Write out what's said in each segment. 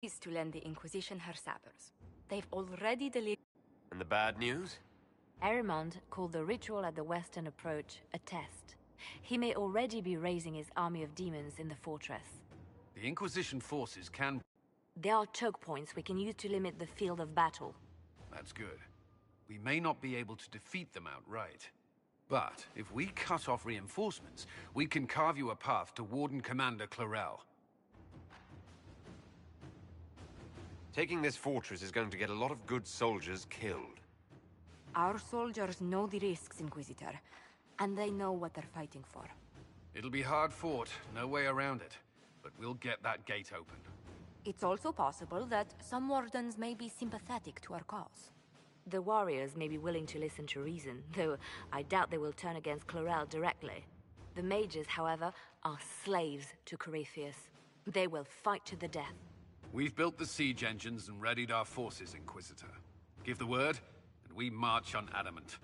Is to lend the Inquisition her sappers. They've already delivered. And the bad news? Arimond called the ritual at the western approach a test. He may already be raising his army of demons in the fortress. The Inquisition forces can... There are choke points we can use to limit the field of battle. That's good. We may not be able to defeat them outright. But if we cut off reinforcements, we can carve you a path to Warden Commander Clarel. Taking this fortress is going to get a lot of good soldiers killed. Our soldiers know the risks, Inquisitor, and they know what they're fighting for. It'll be hard fought, no way around it. But we'll get that gate open. It's also possible that some wardens may be sympathetic to our cause. The warriors may be willing to listen to reason, though I doubt they will turn against Clarel directly. The mages, however, are slaves to Corypheus. They will fight to the death. We've built the siege engines and readied our forces, Inquisitor. Give the word, and we march on Adamant.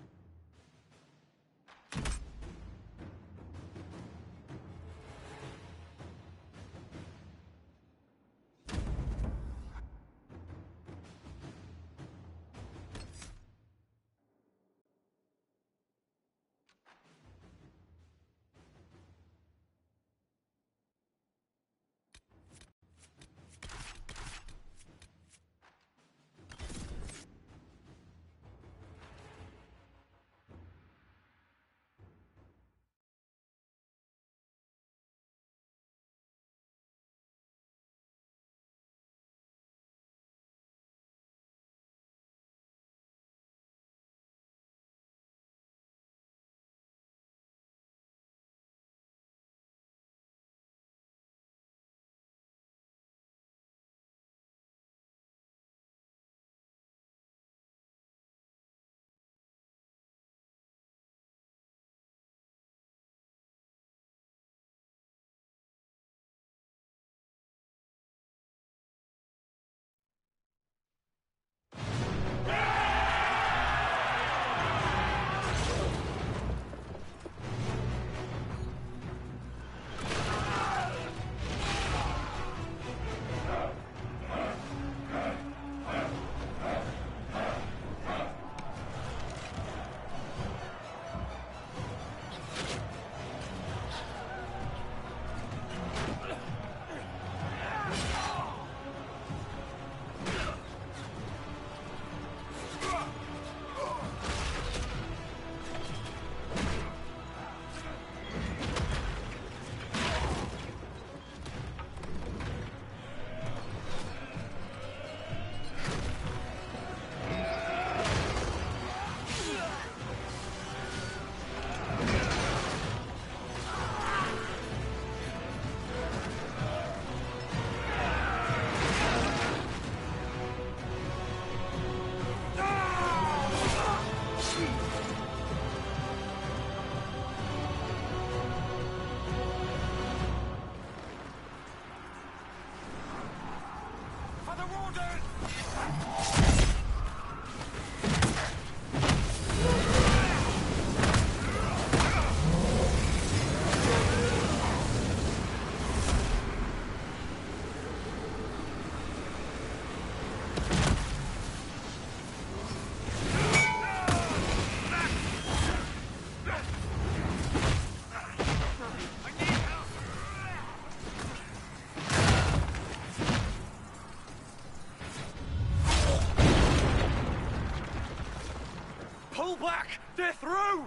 Back! They're through!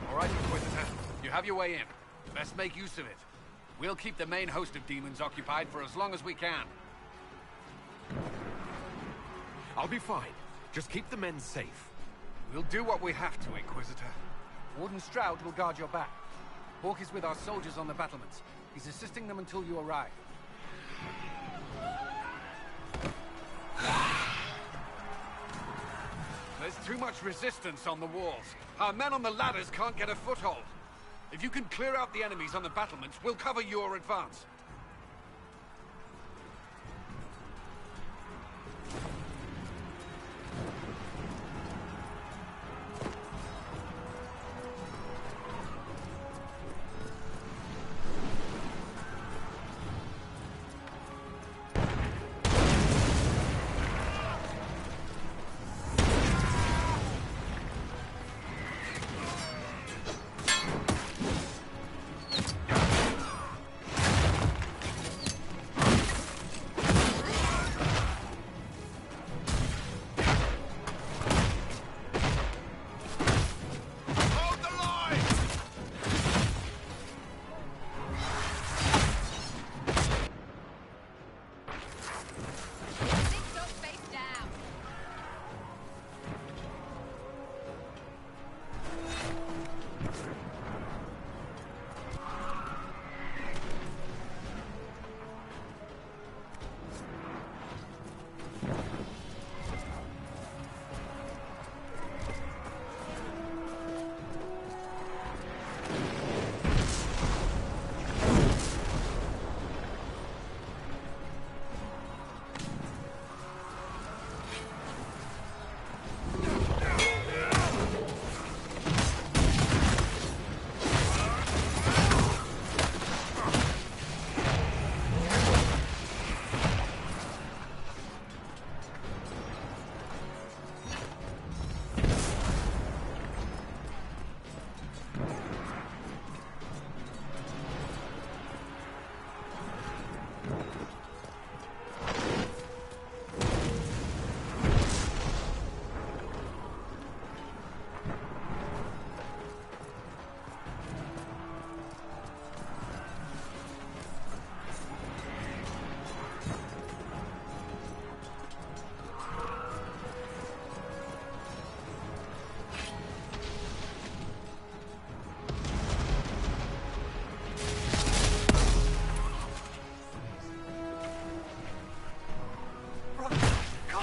All right, Inquisitor. You have your way in. Best make use of it. We'll keep the main host of demons occupied for as long as we can. I'll be fine. Just keep the men safe. We'll do what we have to, Inquisitor. Warden Stroud will guard your back. Hawk is with our soldiers on the battlements. He's assisting them until you arrive. There's too much resistance on the walls. Our men on the ladders can't get a foothold. If you can clear out the enemies on the battlements, we'll cover your advance.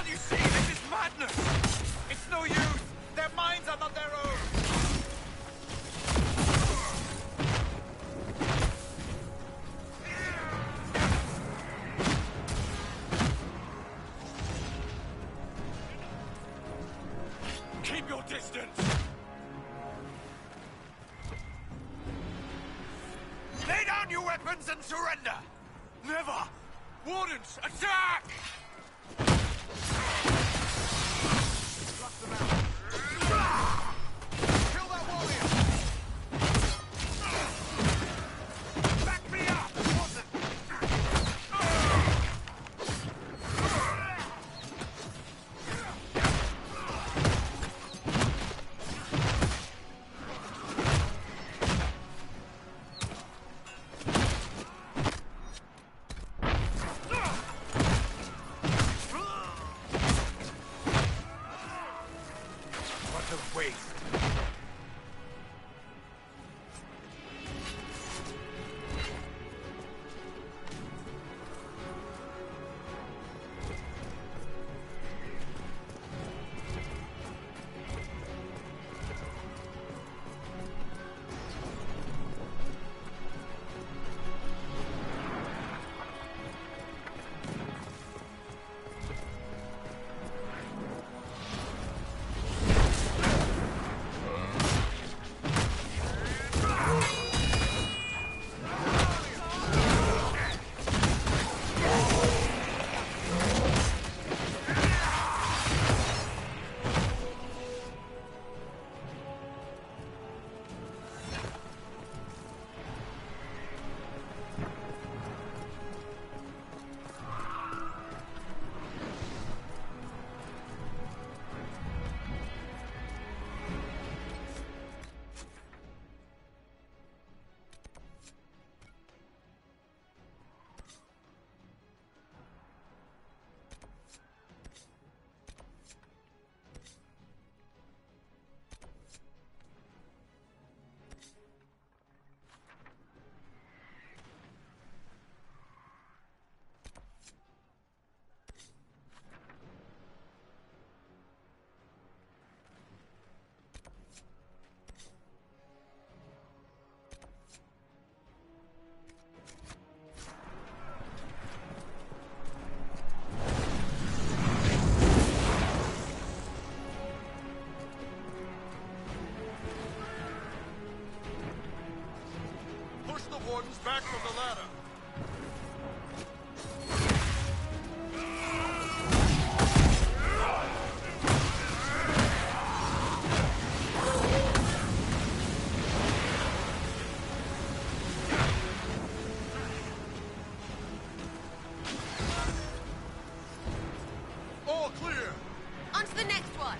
you see? This is madness! It's no use! Their minds are not their own! Keep your distance! Lay down your weapons and surrender! Never! Wardens, attack! Flush them out. Kill that warrior! Back me up! Waste. Push the wardens back from the ladder. All clear. On to the next one.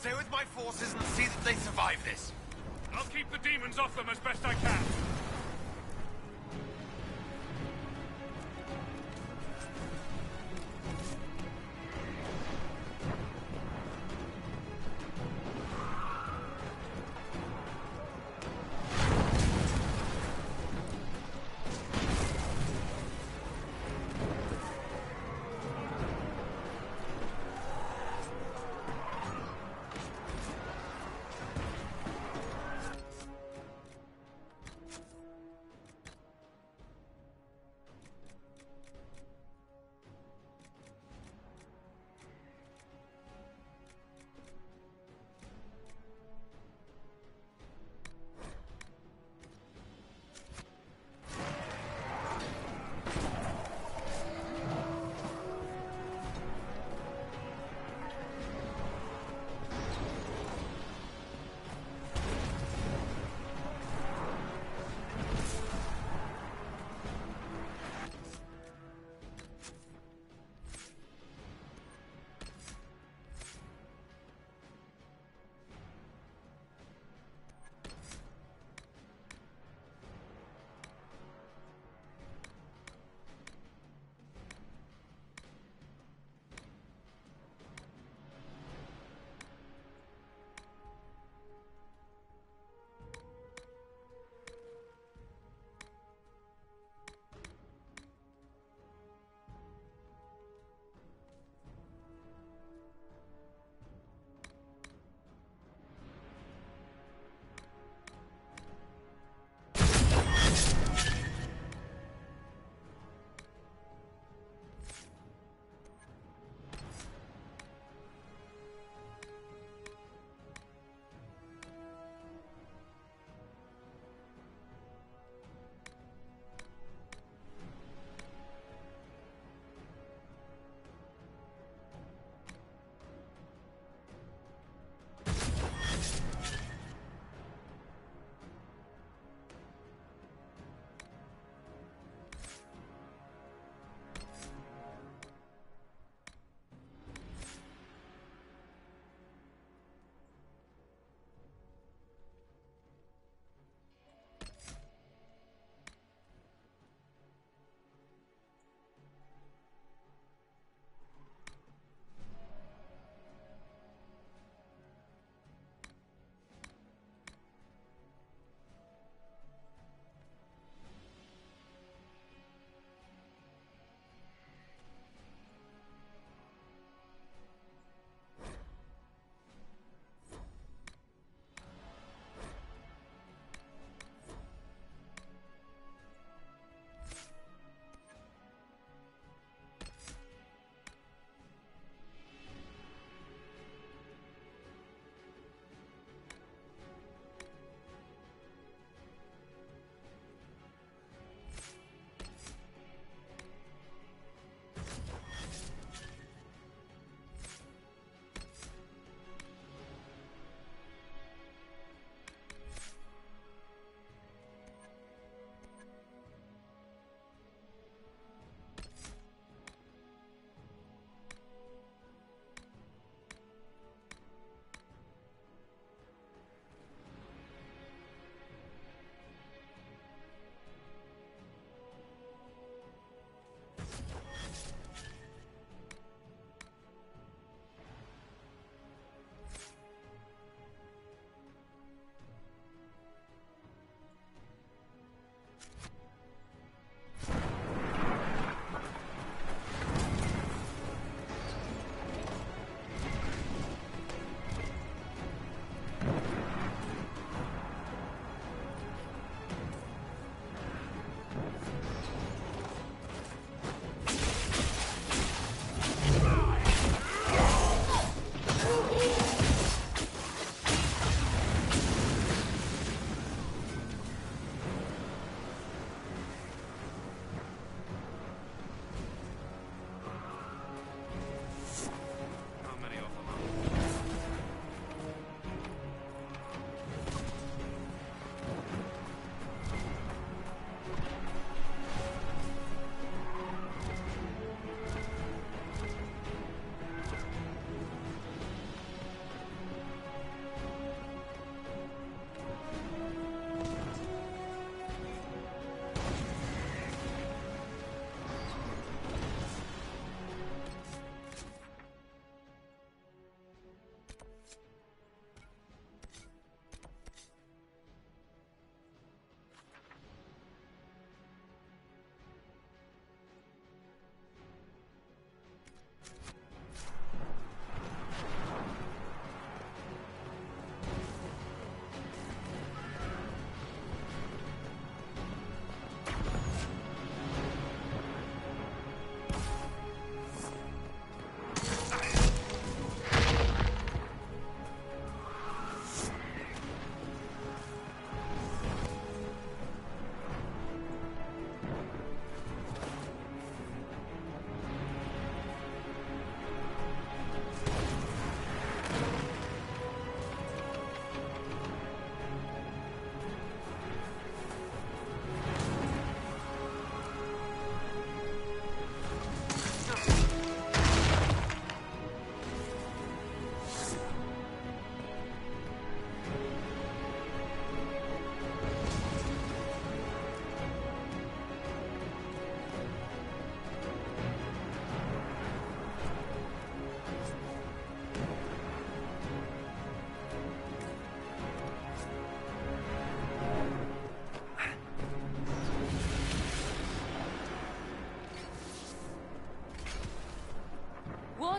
Stay with my forces and see that they survive this. I'll keep the demons off them as best I can.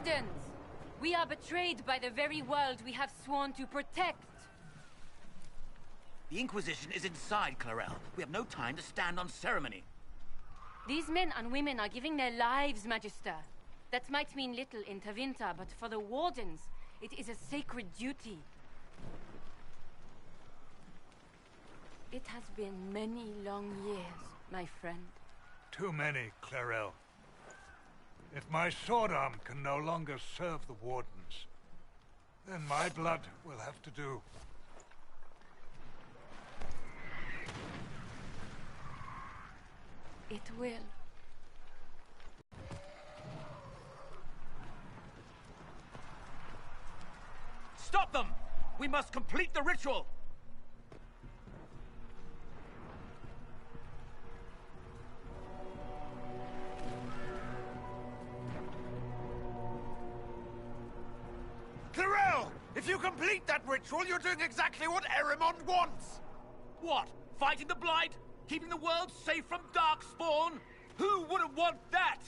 Wardens! We are betrayed by the very world we have sworn to protect. The Inquisition is inside, Clarel. We have no time to stand on ceremony. These men and women are giving their lives, Magister. That might mean little in Tavinta, but for the Wardens, it is a sacred duty. It has been many long years, my friend. Too many, Clarel. If my sword arm can no longer serve the Wardens, then my blood will have to do. It will. Stop them! We must complete the ritual! Clarel! If you complete that ritual, you're doing exactly what Erimond wants! What? Fighting the Blight? Keeping the world safe from Darkspawn? Who wouldn't want that?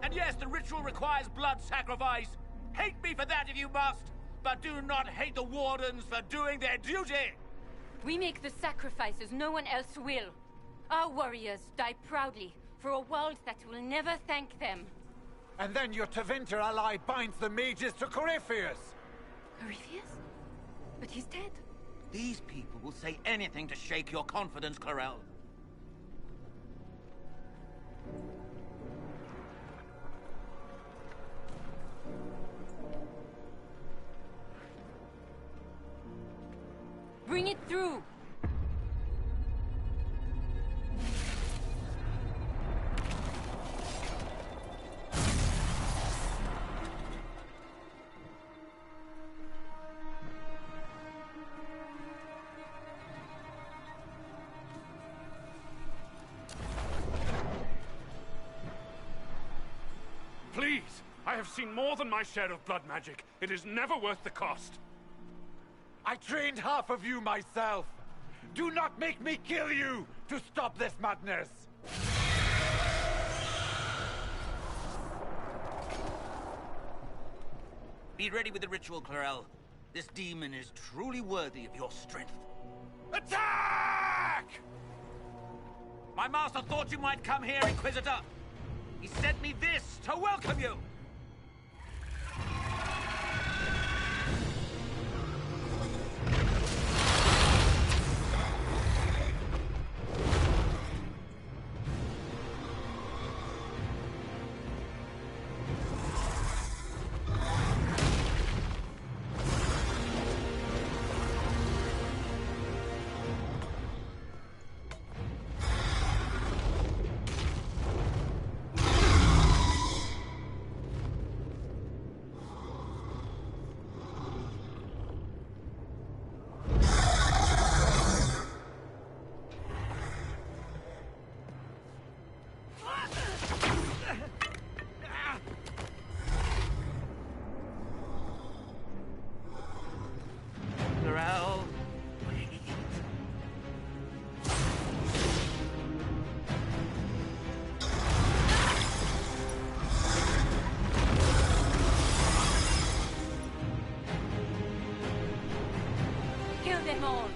And yes, the ritual requires blood sacrifice. Hate me for that if you must, but do not hate the Wardens for doing their duty! We make the sacrifices no one else will. Our warriors die proudly for a world that will never thank them. And then your Tavinta ally binds the mages to Corypheus! Corypheus? But he's dead. These people will say anything to shake your confidence, Clarel. Bring it through! Please! I have seen more than my share of blood magic. It is never worth the cost. I trained half of you myself! Do not make me kill you to stop this madness! Be ready with the ritual, Clarel. This demon is truly worthy of your strength. Attack! My master thought you might come here, Inquisitor. He sent me this to welcome you. Clarel, wait. Kill them all!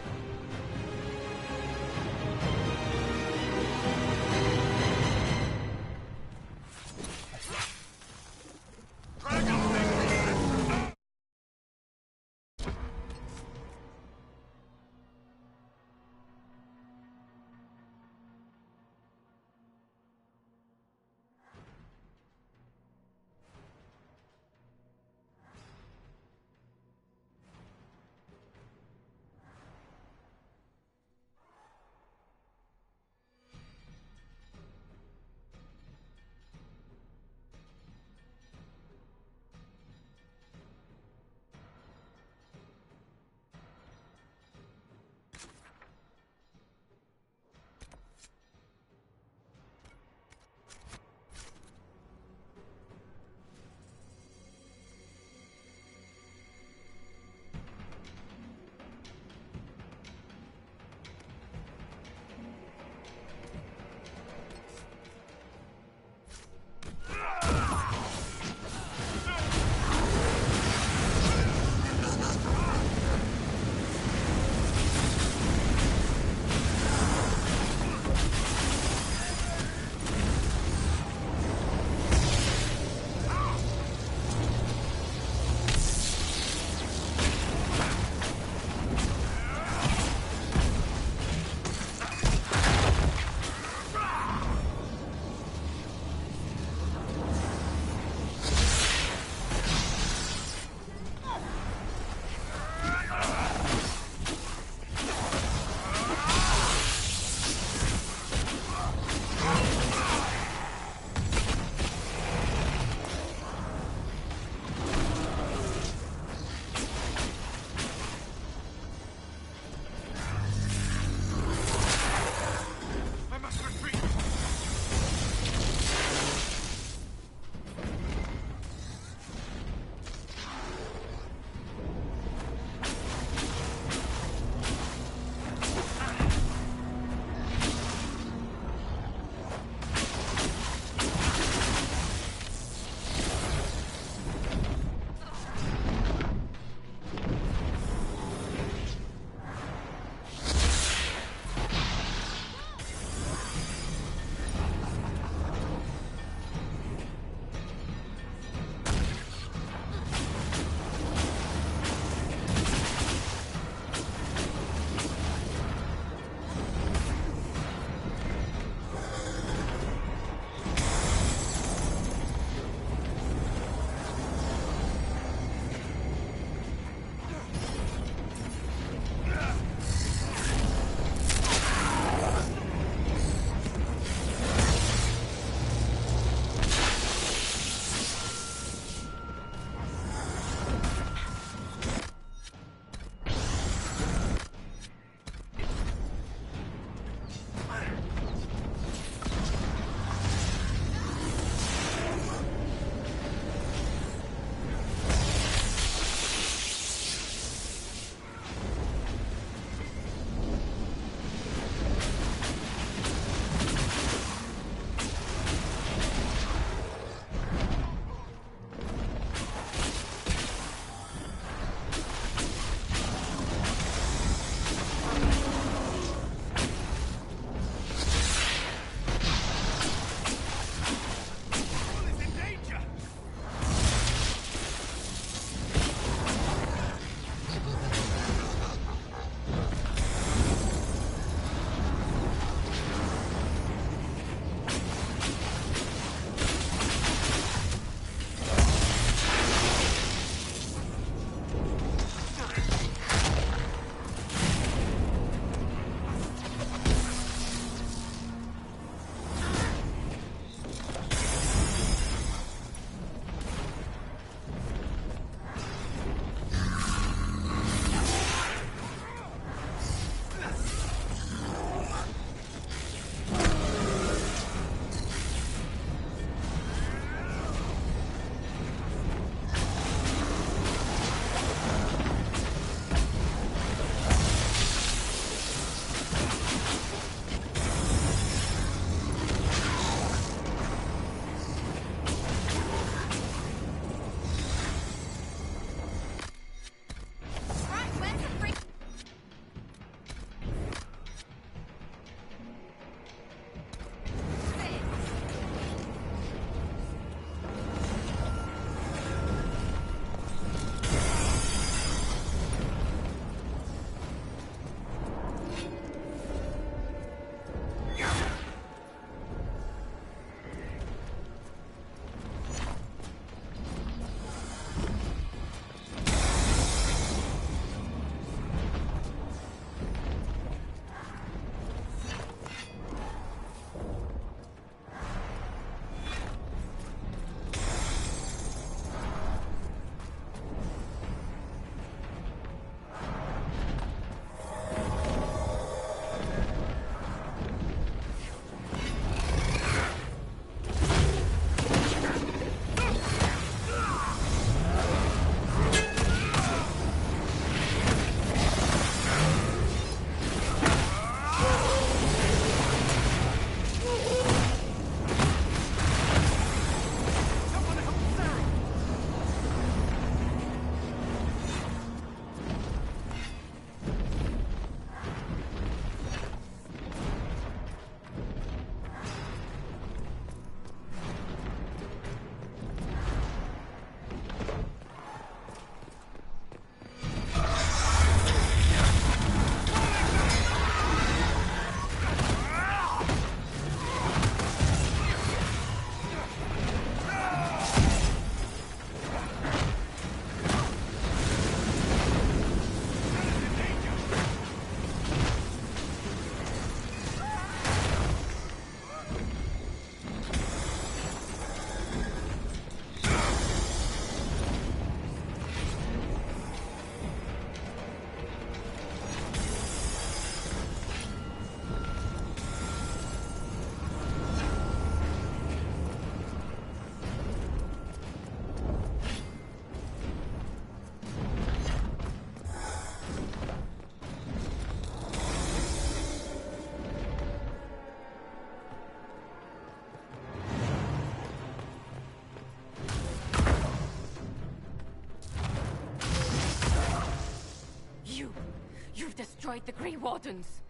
You've destroyed the Grey Wardens.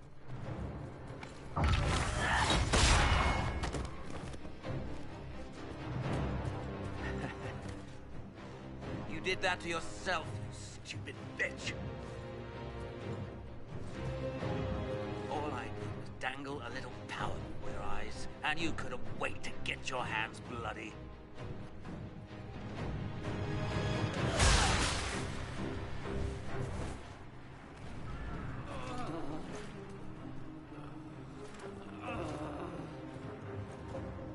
You did that to yourself, you stupid bitch. All I did was dangle a little power before your eyes, and you couldn't wait to get your hands bloody.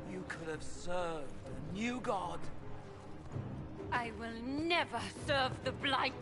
You could have served the new god. I will never serve the Blight.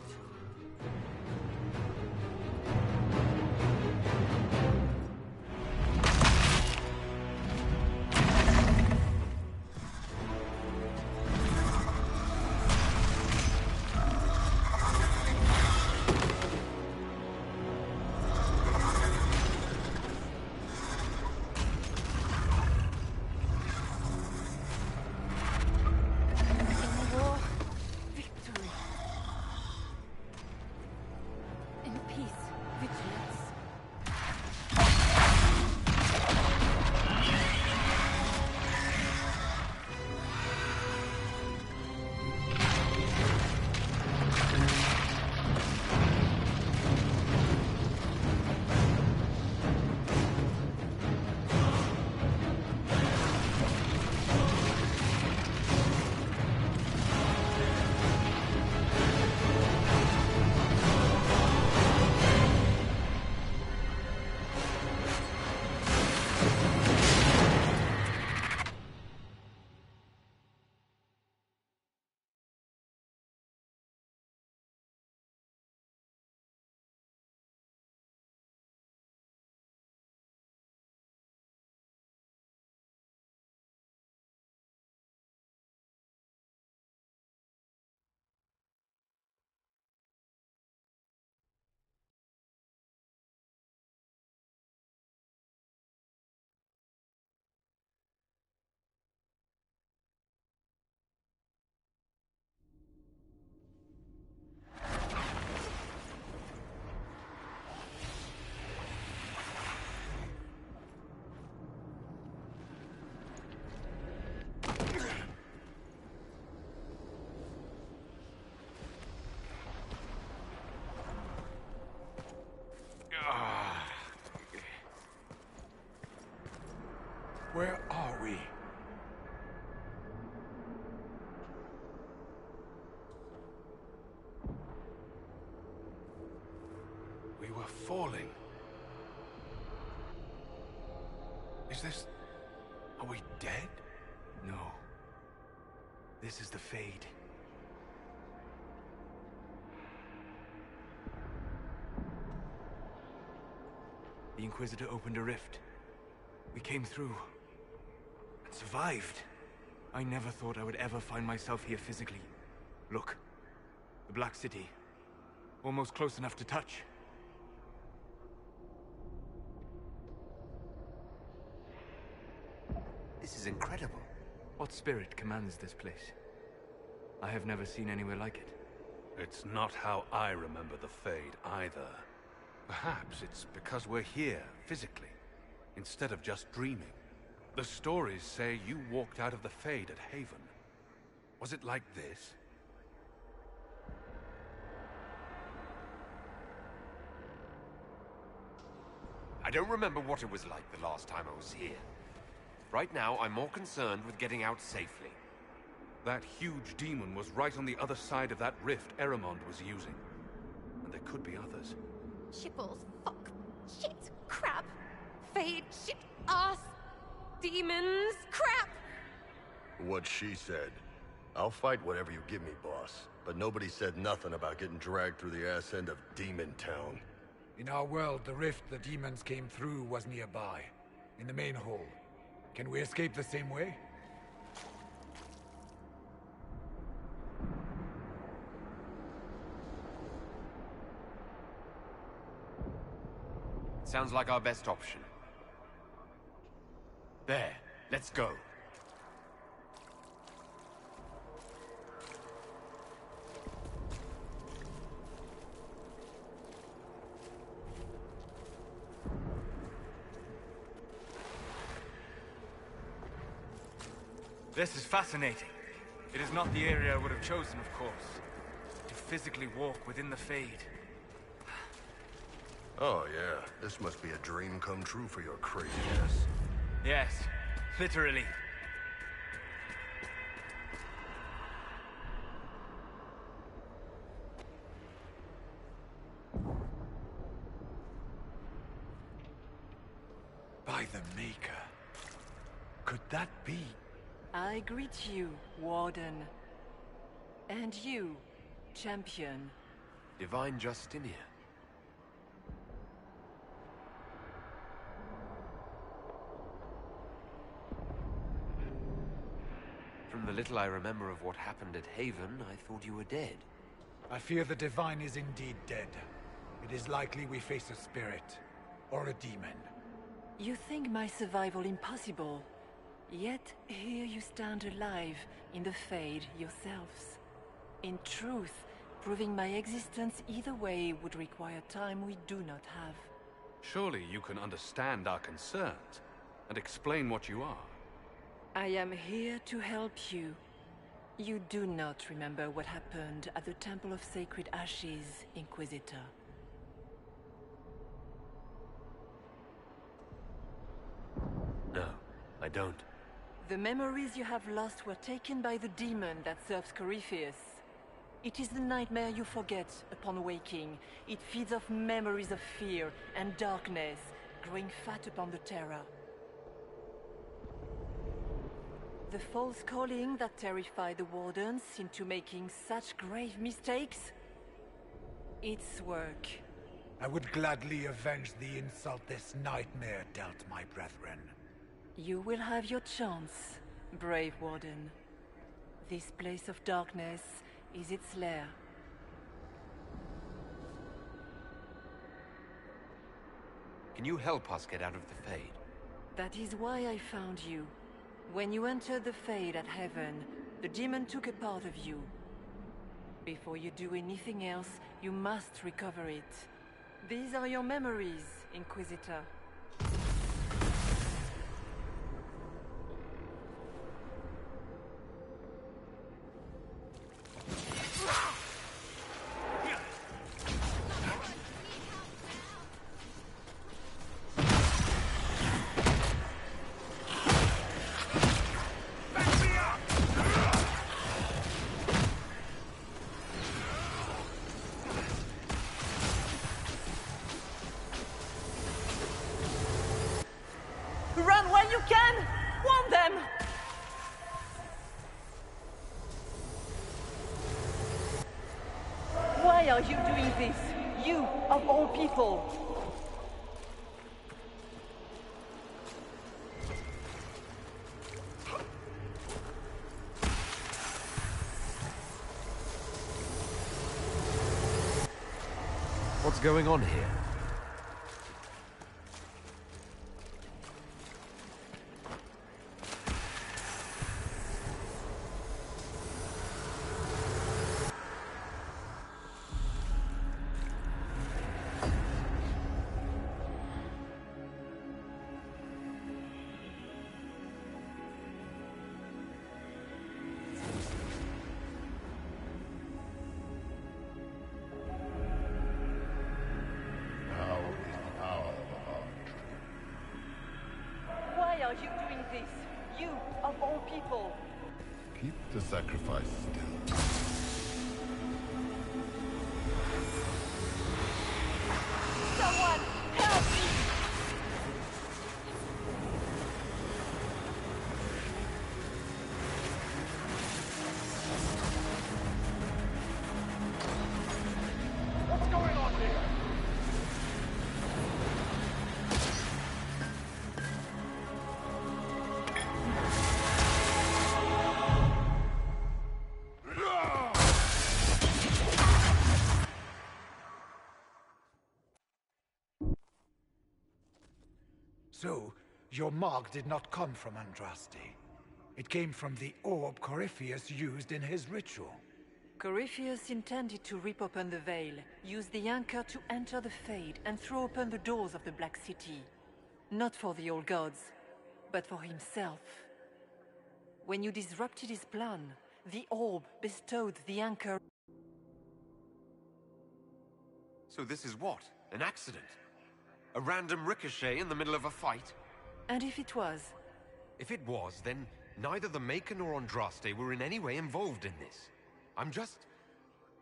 Where are we? We were falling. Is this... Are we dead? No. This is the Fade. The Inquisitor opened a rift. We came through. And survived. I never thought I would ever find myself here physically. Look. The Black City. Almost close enough to touch. This is incredible. What spirit commands this place? I have never seen anywhere like it. It's not how I remember the Fade, either. Perhaps it's because we're here, physically, instead of just dreaming. The stories say you walked out of the Fade at Haven. Was it like this? I don't remember what it was like the last time I was here. Right now, I'm more concerned with getting out safely. That huge demon was right on the other side of that rift Eramond was using. And there could be others. Shipples, fuck, shit, crap, Fade, shit, ass, demons, crap! What she said. I'll fight whatever you give me, boss. But nobody said nothing about getting dragged through the ass end of Demon Town. In our world, the rift the demons came through was nearby. In the main hall. Can we escape the same way? Sounds like our best option. There, let's go. This is fascinating. It is not the area I would have chosen, of course. To physically walk within the Fade. Oh, yeah. This must be a dream come true for your crazy ass. Yes, literally. By the Maker. Could that be? I greet you, Warden. And you, Champion. Divine Justinia. From the little I remember of what happened at Haven, I thought you were dead. I fear the Divine is indeed dead. It is likely we face a spirit. Or a demon. You think my survival impossible. Yet here you stand alive in the Fade yourselves. In truth, proving my existence either way would require time we do not have. Surely you can understand our concerns and explain what you are. I am here to help you. You do not remember what happened at the Temple of Sacred Ashes, Inquisitor. No, I don't. The memories you have lost were taken by the demon that serves Corypheus. It is the nightmare you forget upon waking. It feeds off memories of fear and darkness, growing fat upon the terror. The false calling that terrified the Wardens into making such grave mistakes? Its work. I would gladly avenge the insult this nightmare dealt my brethren. You will have your chance, brave Warden. This place of darkness is its lair. Can you help us get out of the Fade? That is why I found you. When you entered the Fade at Heaven, the demon took a part of you. Before you do anything else, you must recover it. These are your memories, Inquisitor. Run while you can! Warn them! Why are you doing this? You, of all people! What's going on here? Why are you doing this? You, of all people! Keep the sacrifice still. Someone, help me! What's going on here? So, your mark did not come from Andraste. It came from the orb Corypheus used in his ritual. Corypheus intended to rip open the veil, use the anchor to enter the Fade, and throw open the doors of the Black City. Not for the old gods, but for himself. When you disrupted his plan, the orb bestowed the anchor. So this is what? An accident? A random ricochet in the middle of a fight? And if it was? If it was, then neither the Maker nor Andraste were in any way involved in this. I'm just...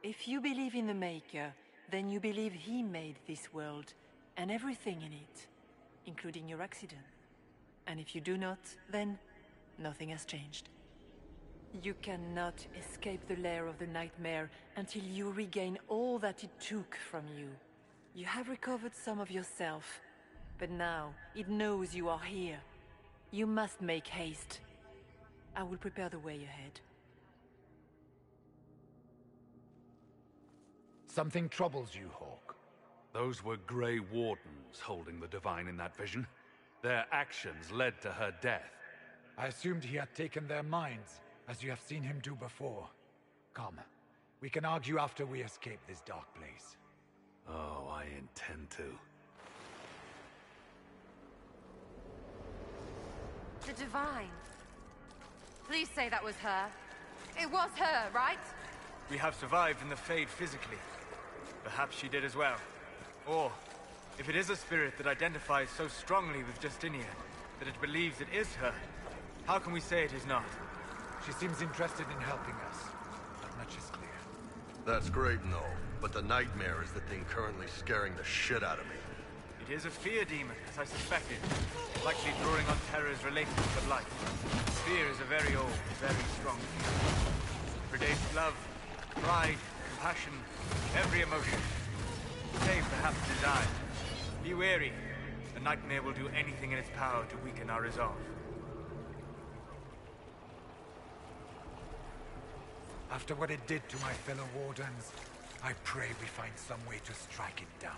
If you believe in the Maker, then you believe he made this world, and everything in it, including your accident. And if you do not, then nothing has changed. You cannot escape the lair of the nightmare until you regain all that it took from you. You have recovered some of yourself, but now it knows you are here. You must make haste. I will prepare the way ahead. Something troubles you, Hawk. Those were Grey Wardens holding the Divine in that vision. Their actions led to her death. I assumed he had taken their minds, as you have seen him do before. Come, we can argue after we escape this dark place. Oh, I intend to. The Divine. Please say that was her. It was her, right? We have survived in the Fade physically. Perhaps she did as well. Or, if it is a spirit that identifies so strongly with Justinia, that it believes it is her, how can we say it is not? She seems interested in helping us. That much is clear. That's great and all, but the nightmare is the thing currently scaring the shit out of me. It is a fear demon, as I suspected. Likely drawing on terrors related to the Blight. Fear is a very old, very strong fear. It predates love, pride, compassion, every emotion. Save perhaps desire. Be wary. The nightmare will do anything in its power to weaken our resolve. After what it did to my fellow Wardens, I pray we find some way to strike it down.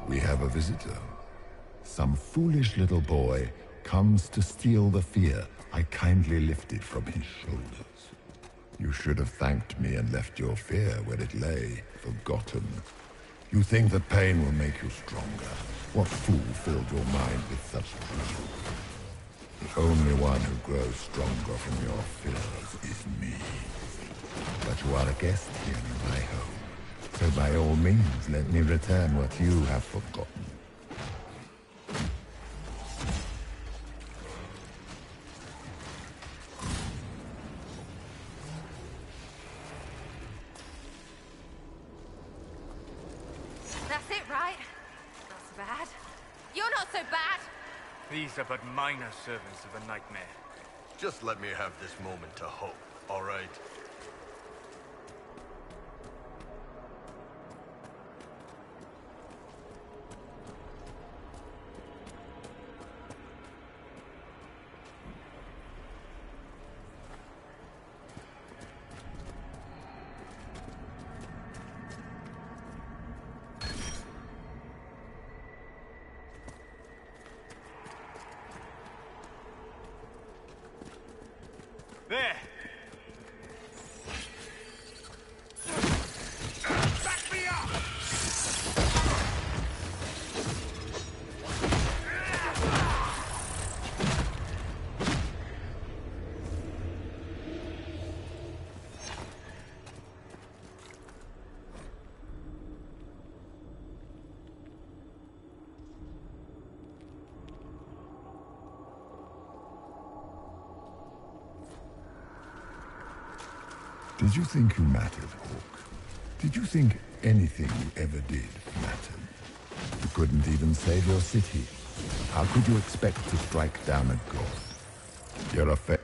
We have a visitor. Some foolish little boy comes to steal the fear I kindly lifted from his shoulders. You should have thanked me and left your fear where it lay, forgotten. You think that pain will make you stronger. What fool filled your mind with such dreams? The only one who grows stronger from your fears is me. But you are a guest here in my home. So by all means, let me return what you have forgotten. That's it, right? Not so bad. You're not so bad! These are but minor servants of the nightmare. Just let me have this moment to hope, all right? There! Back me up! Did you think you mattered, Hawk? Did you think anything you ever did mattered? You couldn't even save your city. How could you expect to strike down a god? You're a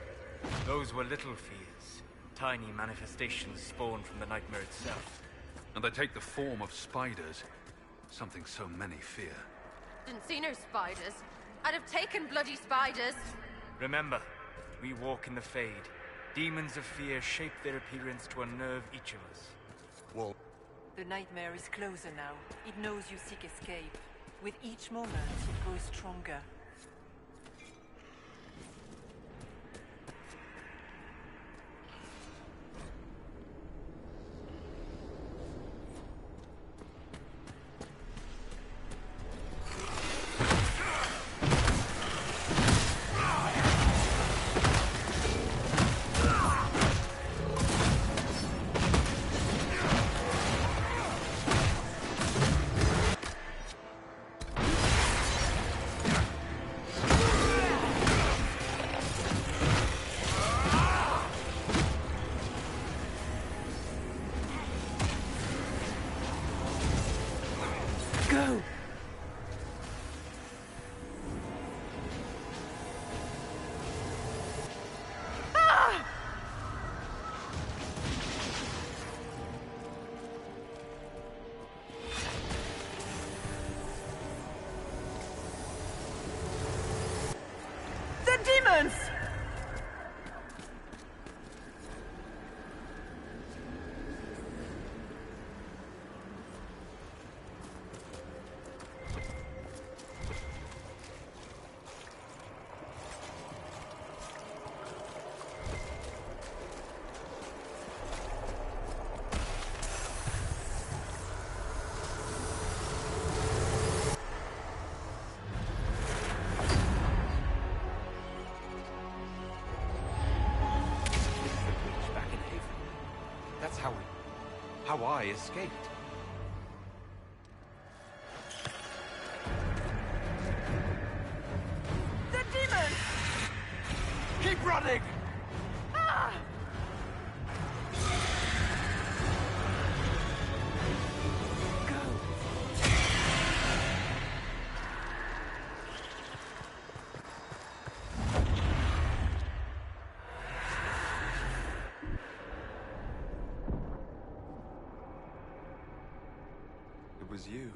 Those were little fears. Tiny manifestations spawned from the nightmare itself. And they take the form of spiders. Something so many fear. Didn't see no spiders. I'd have taken bloody spiders. Remember, we walk in the Fade. Demons of fear shape their appearance to unnerve each of us. Well, The nightmare is closer now. It knows you seek escape. With each moment, it grows stronger. Go! The demons! Back in Haven. That's how I escaped. The demons! Keep running! It was you.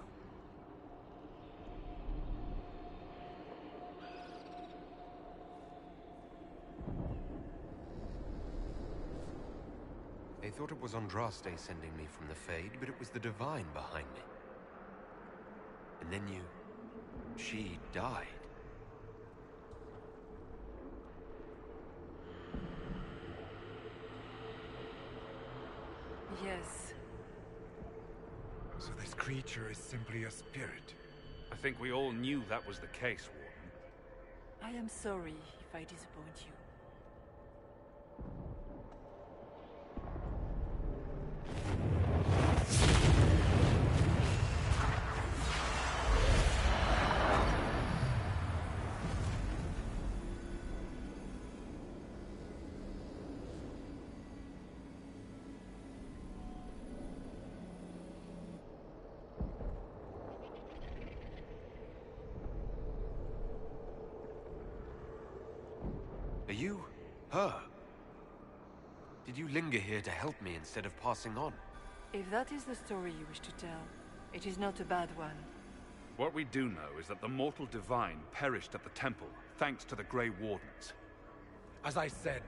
They thought it was Andraste sending me from the Fade, but it was the Divine behind me. And then she died. Yes. So this creature is simply a spirit. I think we all knew that was the case, Warden. I am sorry if I disappoint you. Are you her? Did you linger here to help me instead of passing on? If that is the story you wish to tell, it is not a bad one. What we do know is that the mortal divine perished at the temple, thanks to the Grey Wardens. As I said,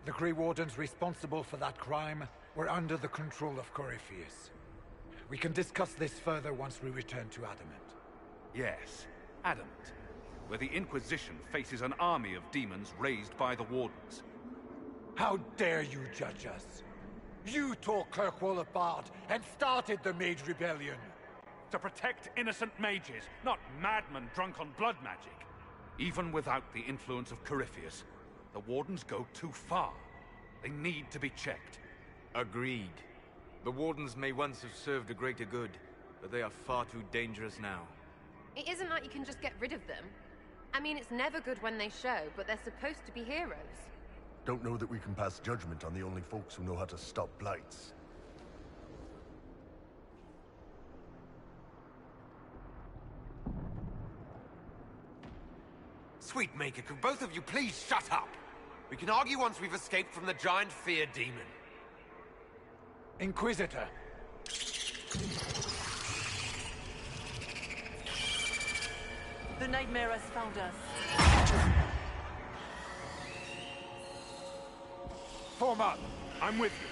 the Grey Wardens responsible for that crime were under the control of Corypheus. We can discuss this further once we return to Adamant. Yes, Adamant, where the Inquisition faces an army of demons raised by the Wardens. How dare you judge us? You tore Kirkwall apart and started the Mage Rebellion. To protect innocent mages, not madmen drunk on blood magic. Even without the influence of Corypheus, the Wardens go too far. They need to be checked. Agreed. The Wardens may once have served a greater good, but they are far too dangerous now. It isn't like you can just get rid of them. I mean, it's never good when they show, but they're supposed to be heroes. Don't know that we can pass judgment on the only folks who know how to stop blights. Sweetmaker, could both of you please shut up? We can argue once we've escaped from the giant fear demon. Inquisitor. The nightmare has found us. Form up! I'm with you.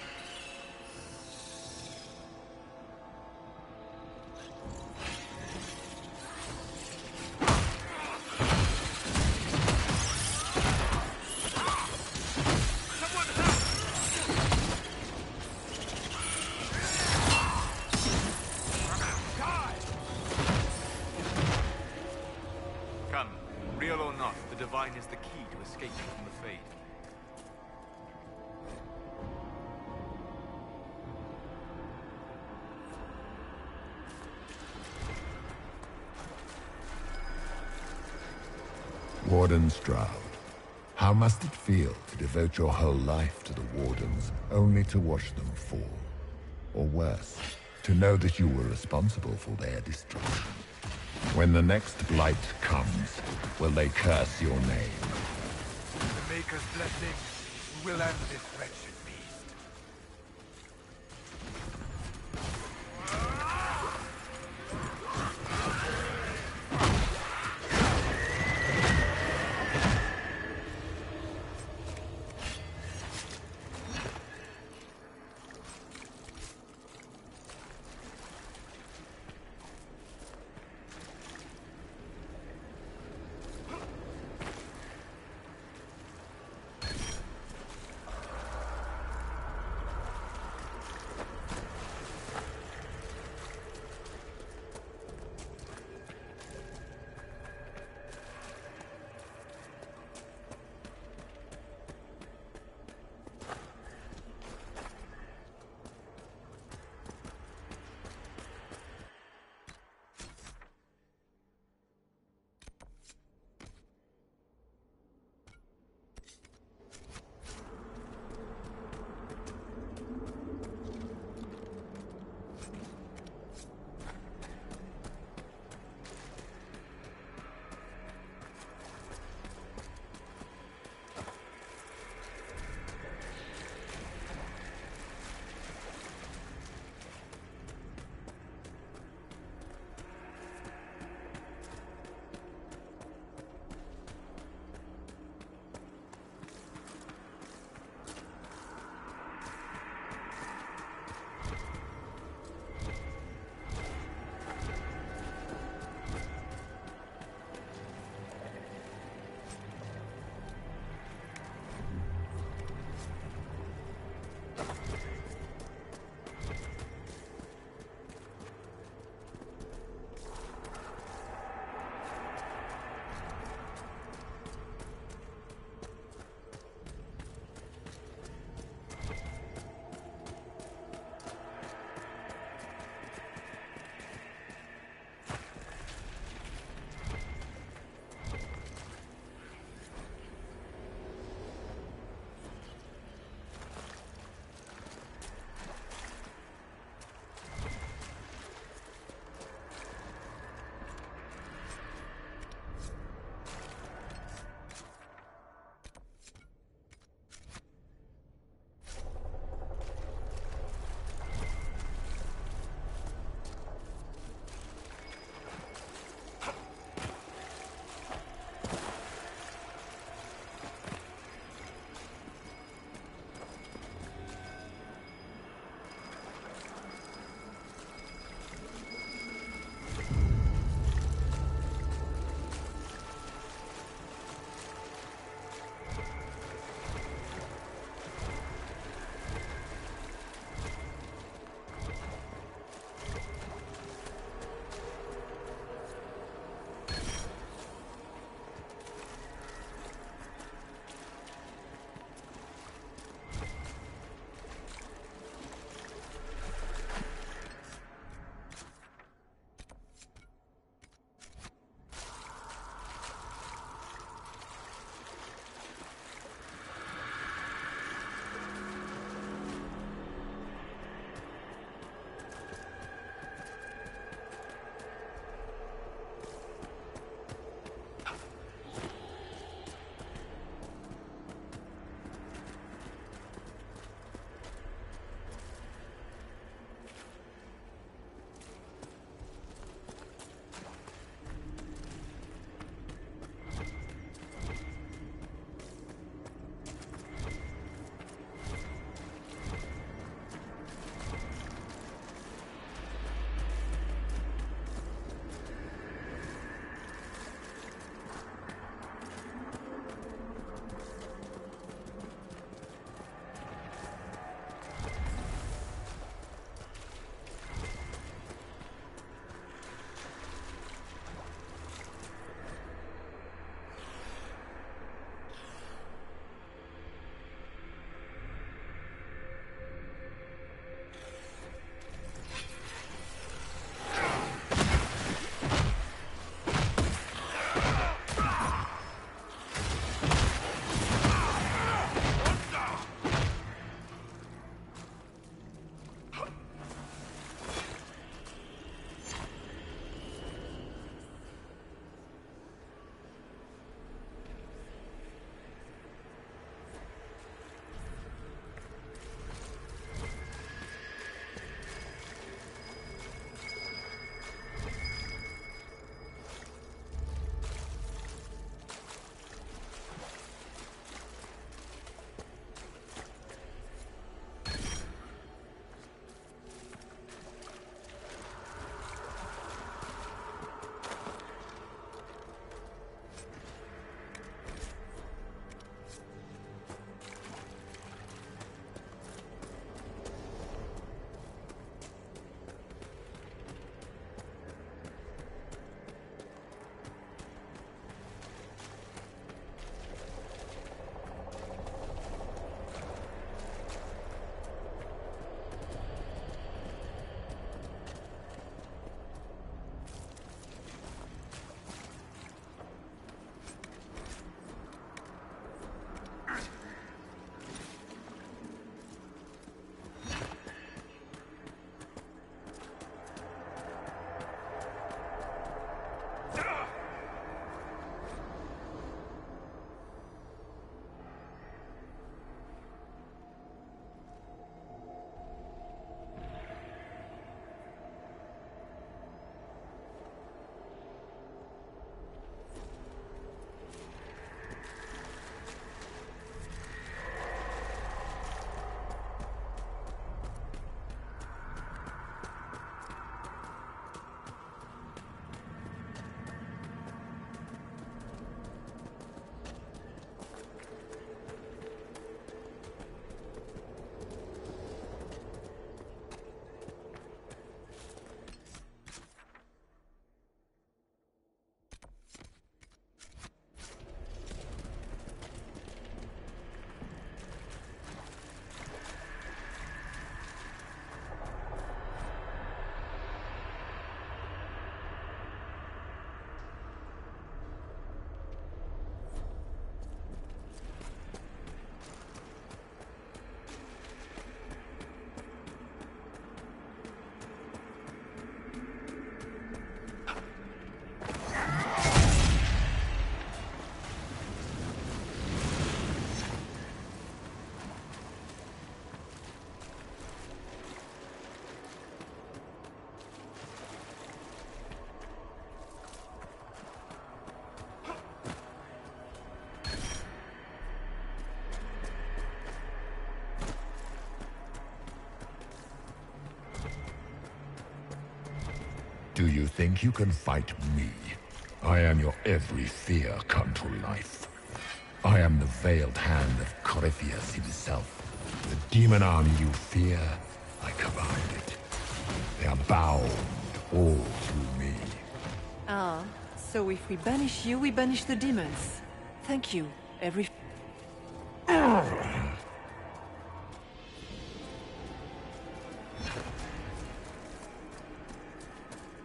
Come, real or not, the Divine is the key to escaping from the Fade. Warden Stroud, how must it feel to devote your whole life to the Wardens, only to watch them fall? Or worse, to know that you were responsible for their destruction? When the next blight comes, will they curse your name? The Maker's blessing will end this wretched beast. Do you think you can fight me? I am your every fear come to life. I am the veiled hand of Corypheus himself. The demon army you fear, I command it. They are bound all through me. Ah, so if we banish you, we banish the demons. Thank you, every...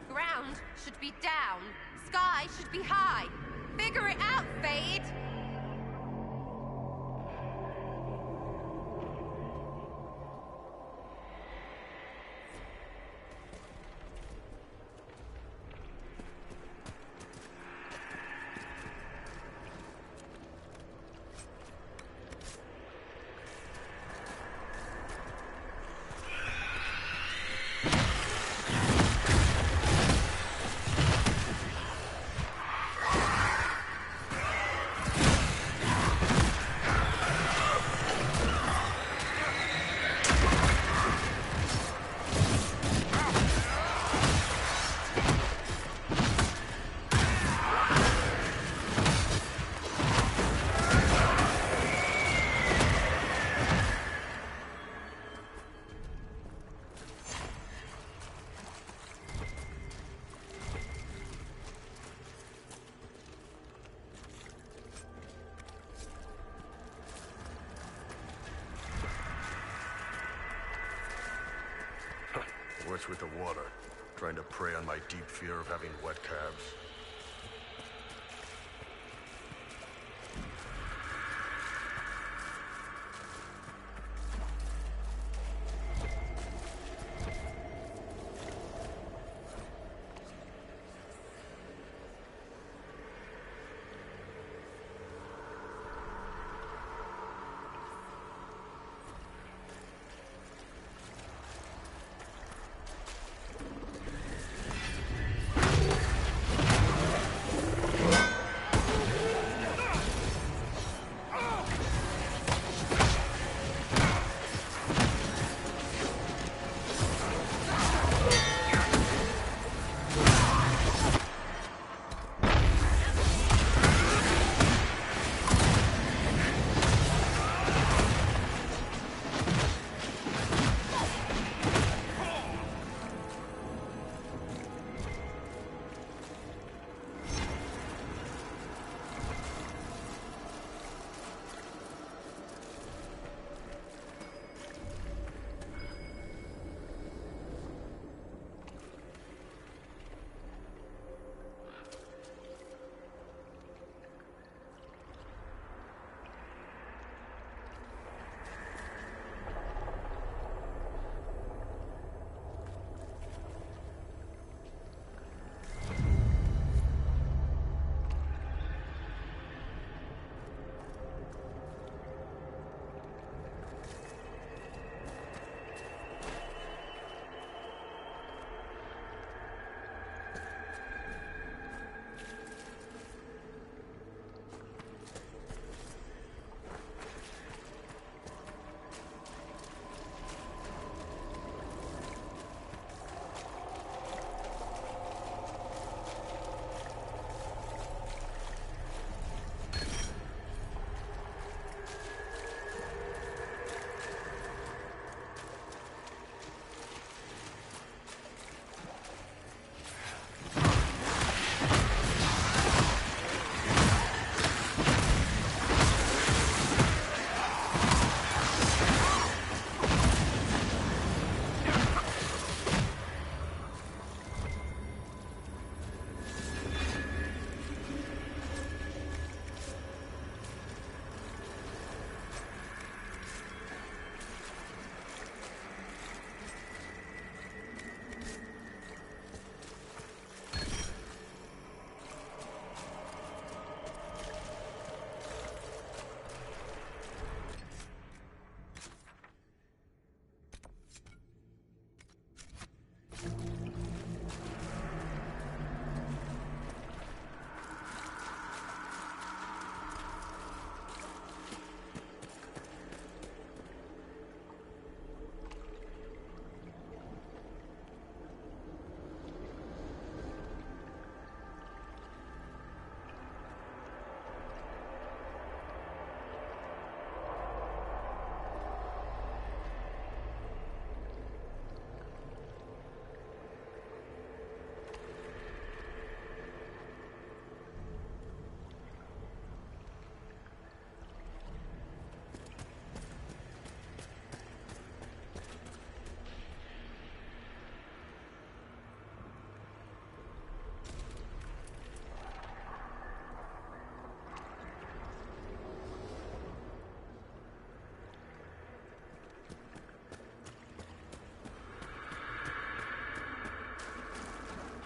Ground should be down. Sky should be high. Figure it out, Fade! What's with the water? Trying to prey on my deep fear of having wet calves.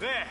There!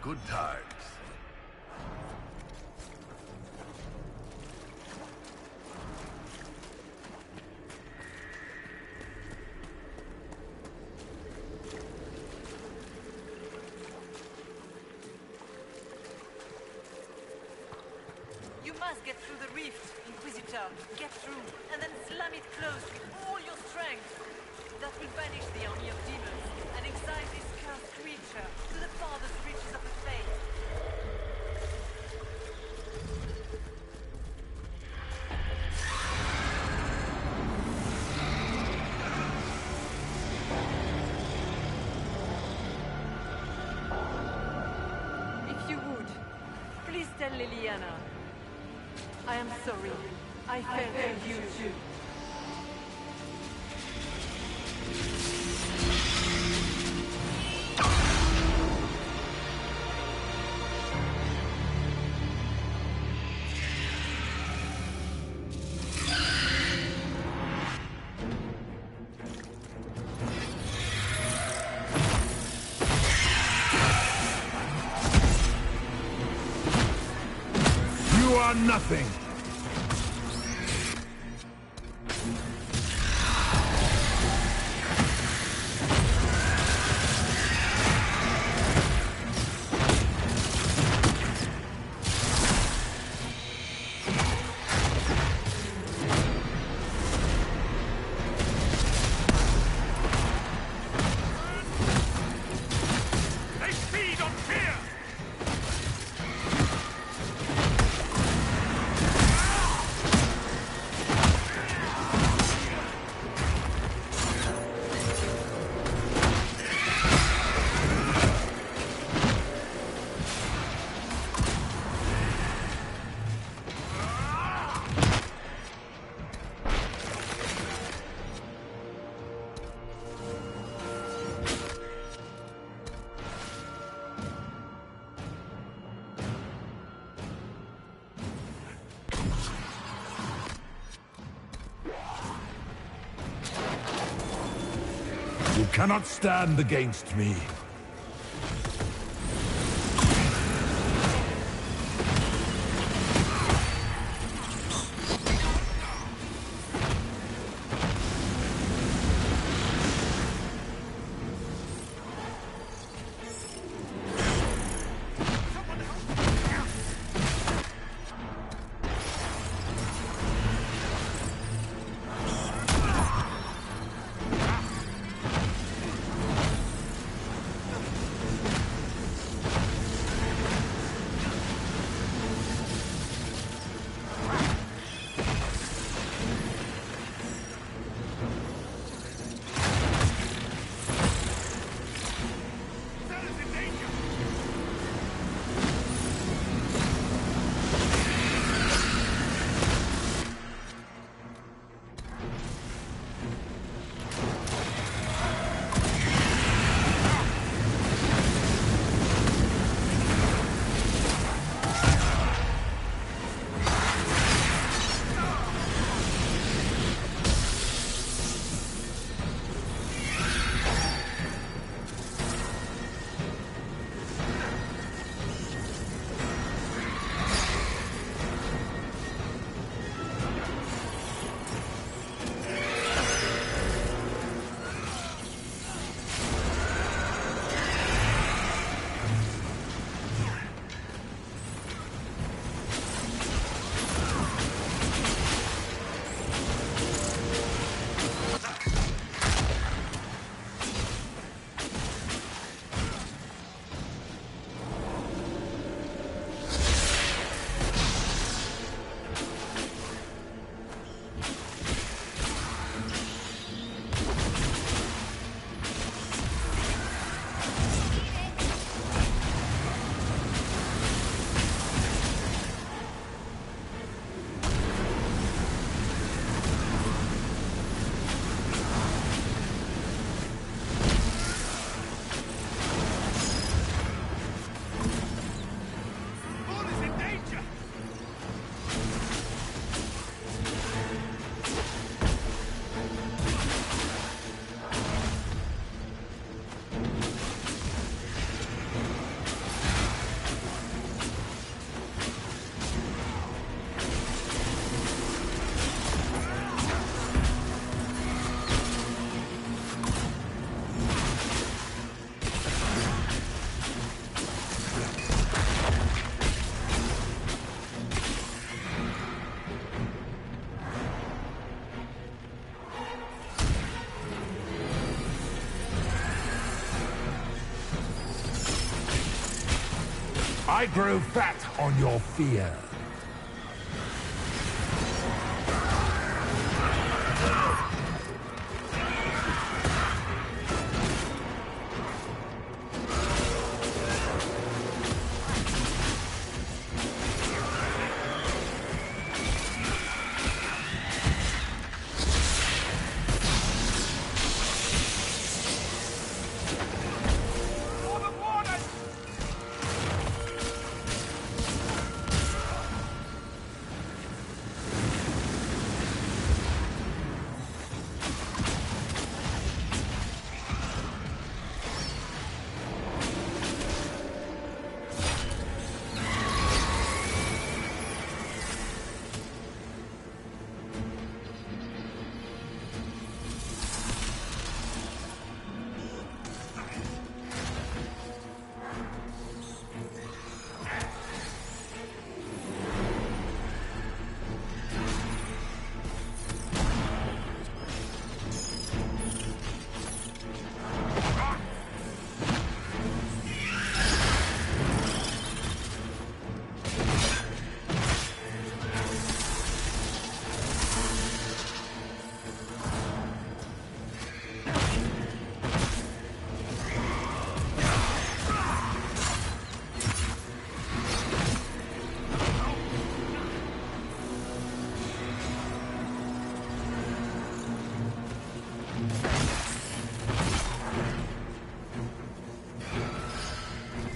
Good times. You must get through the rift, Inquisitor. Get through, and then slam it closed with all your strength. That will banish the army of demons and exile this cursed creature to the farthest reaches of the Fate. If you would, please tell Liliana. I am sorry. I failed you too. You are nothing! You cannot stand against me. I grow fat on your fear.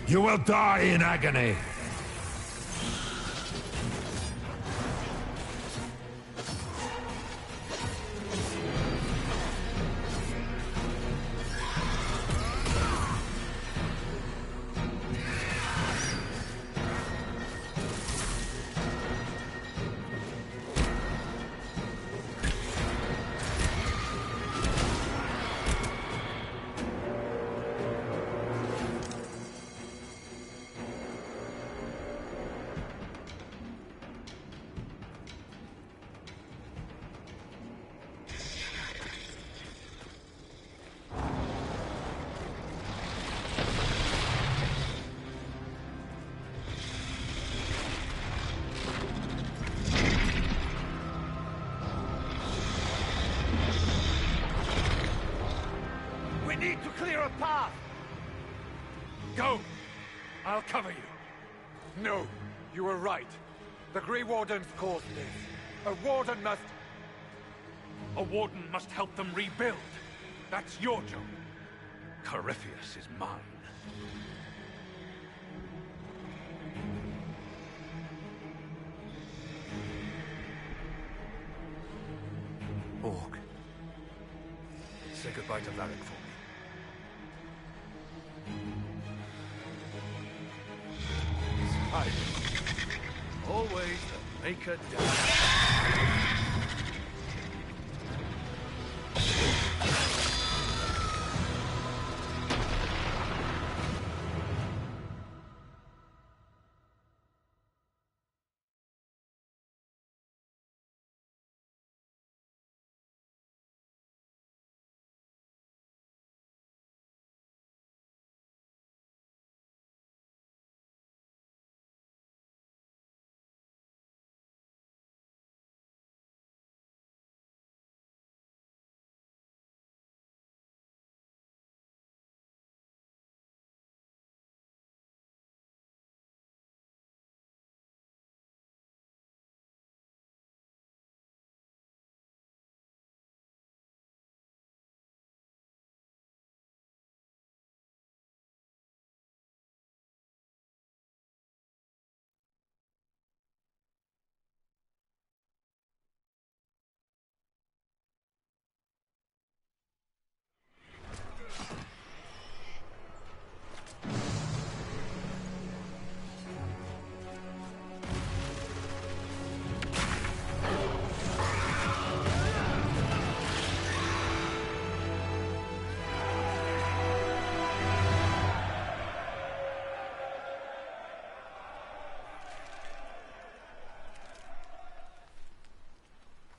You will die in agony. Need to clear a path! Go! I'll cover you. No, you were right. The Grey Wardens caused this. A warden must... A warden must help them rebuild. That's your job. Corypheus is mine. Orc. Say goodbye to Varric for me. Always the maker down.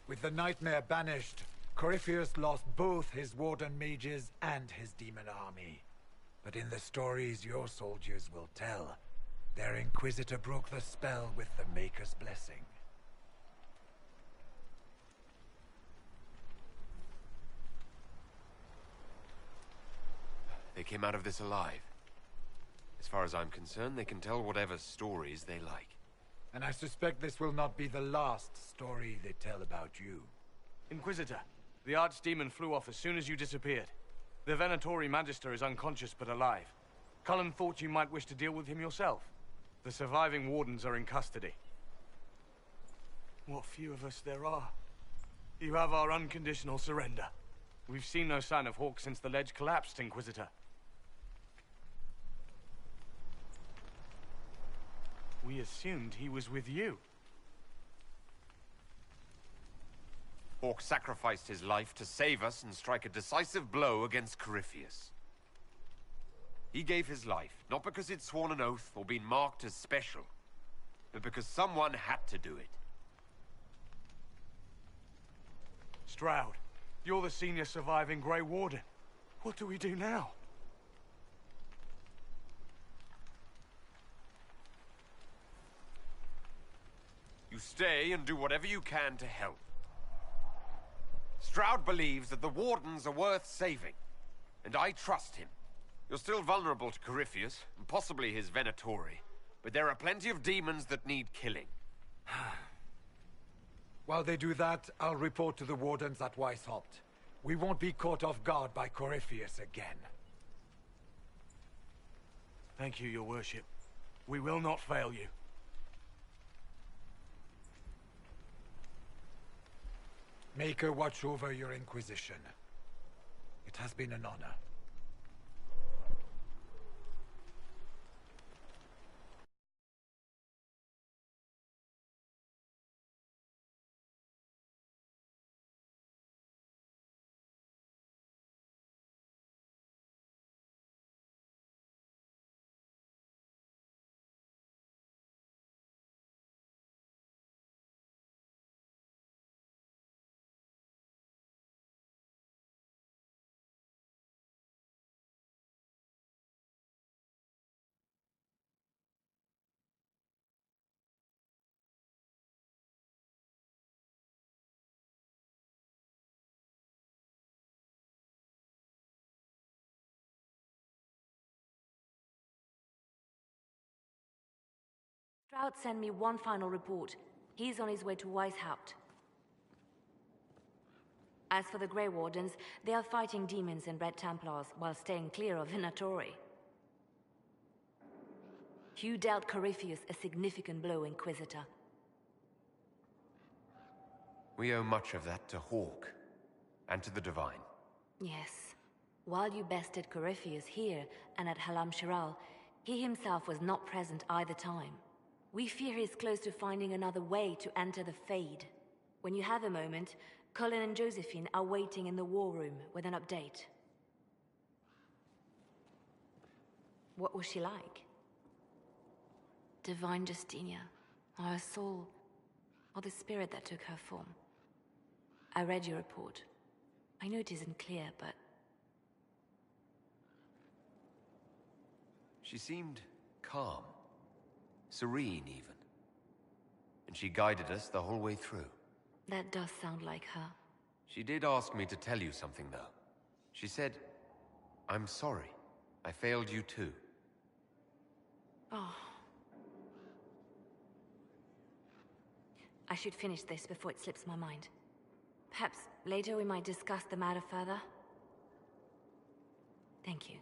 With the nightmare banished, Corypheus lost both his warden mages and his demon army. But in the stories your soldiers will tell, Their Inquisitor broke the spell with the Maker's blessing. They came out of this alive. As far as I'm concerned, they can tell whatever stories they like. And I suspect this will not be the last story they tell about you. Inquisitor, the Archdemon flew off as soon as you disappeared. The Venatori Magister is unconscious but alive. Cullen thought you might wish to deal with him yourself. The surviving Wardens are in custody. What few of us there are. You have our unconditional surrender. We've seen no sign of Hawke since the ledge collapsed, Inquisitor. We assumed he was with you. Hawke sacrificed his life to save us and strike a decisive blow against Corypheus. He gave his life, not because he'd sworn an oath or been marked as special, but because someone had to do it. Stroud, you're the senior surviving Grey Warden. What do we do now? You stay and do whatever you can to help. Stroud believes that the Wardens are worth saving, and I trust him. You're still vulnerable to Corypheus, and possibly his Venatori, but there are plenty of demons that need killing. While they do that, I'll report to the Wardens at Weishaupt. We won't be caught off guard by Corypheus again. Thank you, Your Worship. We will not fail you. Maker watch over your Inquisition. It has been an honor. Stroud sent me one final report. He's on his way to Weishaupt. As for the Grey Wardens, they are fighting demons and Red Templars while staying clear of Venatori. You dealt Corypheus a significant blow, Inquisitor. We owe much of that to Hawke, and to the Divine. Yes. While you bested Corypheus here and at Halam Shiral, he himself was not present either time. We fear he's close to finding another way to enter the Fade. When you have a moment, Cullen and Josephine are waiting in the war room with an update. What was she like? Divine Justinia, or her soul, or the spirit that took her form. I read your report. I know it isn't clear, but... She seemed calm. Serene, even. And she guided us the whole way through. That does sound like her. She did ask me to tell you something, though. She said, "I'm sorry. I failed you too." Oh. I should finish this before it slips my mind. Perhaps later we might discuss the matter further. Thank you.